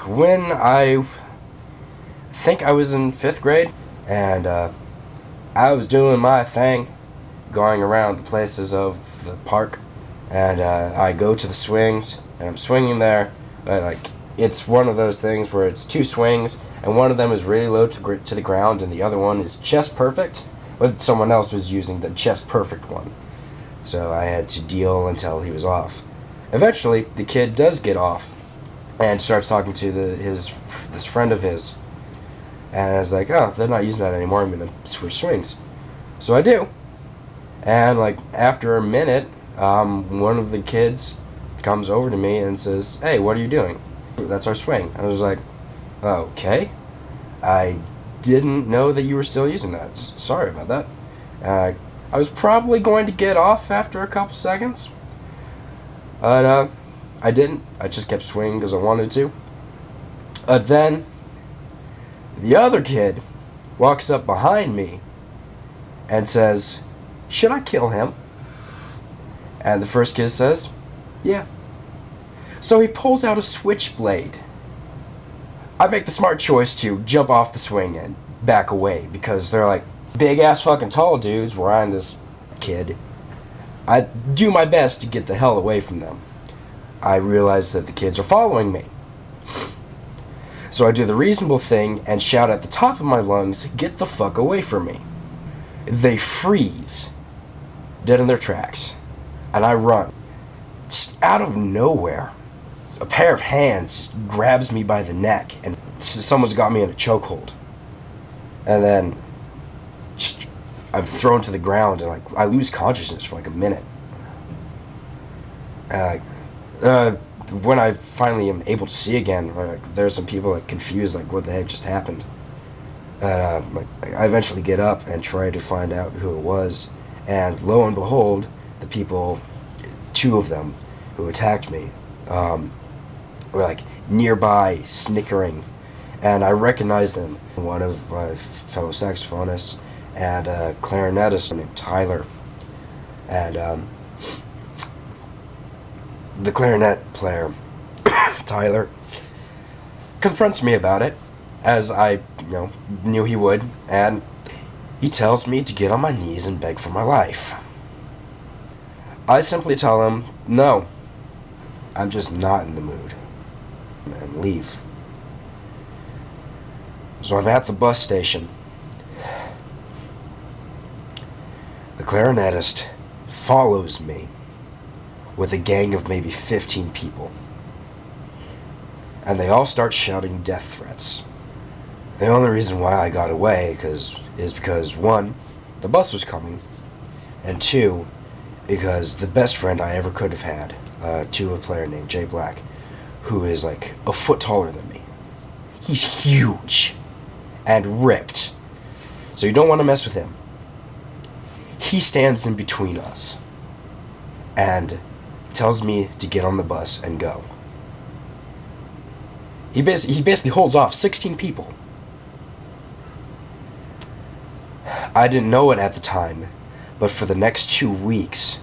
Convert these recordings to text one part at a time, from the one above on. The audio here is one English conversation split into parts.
when I think I was in 5th grade, and I was doing my thing, going around the places of the park, and I go to the swings, and I'm swinging there, but like it's one of those things where it's 2 swings, and one of them is really low to the ground, and the other one is chest perfect, but someone else was using the chest perfect one, so I had to deal until he was off. Eventually, the kid does get off, and starts talking to this friend of his, and I was like, oh, they're not using that anymore, I'm gonna switch swings. So I do, and like after a minute, one of the kids comes over to me and says, hey, what are you doing? That's our swing. I was like, okay, I didn't know that you were still using that. Sorry about that. I was probably going to get off after a couple seconds, but I didn't. I just kept swinging because I wanted to. Then the other kid walks up behind me and says, should I kill him? And the first kid says, yeah. So he pulls out a switchblade. I make the smart choice to jump off the swing and back away because they're like big ass fucking tall dudes where I'm this kid. I do my best to get the hell away from them. I realize that the kids are following me. So I do the reasonable thing and shout at the top of my lungs, get the fuck away from me. They freeze, dead in their tracks, and I run. Just out of nowhere, a pair of hands just grabs me by the neck, and someone's got me in a chokehold. And then just, I'm thrown to the ground, and like I lose consciousness for like a minute. When I finally am able to see again, there's some people like confused, like what the heck just happened. And I eventually get up and try to find out who it was, and lo and behold, the people, 2 of them who attacked me, were like nearby snickering, and I recognized them. One of my fellow saxophonists and a clarinetist named Tyler, and the clarinet player, Tyler, confronts me about it, as I, knew he would, and he tells me to get on my knees and beg for my life. I simply tell him, no, I'm just not in the mood, and leave. So I'm at the bus station. The clarinetist follows me with a gang of maybe 15 people. And they all start shouting death threats. The only reason why I got away is because 1, the bus was coming, and 2, because the best friend I ever could have had, tuba player named Jay Black, who is like a foot taller than me. He's huge and ripped, so you don't want to mess with him. He stands in between us and tells me to get on the bus and go. He basically holds off 16 people. I didn't know it at the time, but for the next 2 weeks,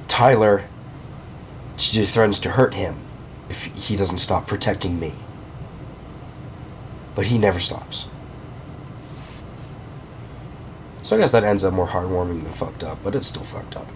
Tyler threatens to hurt him if he doesn't stop protecting me. But he never stops. So I guess that ends up more heartwarming than fucked up, but it's still fucked up.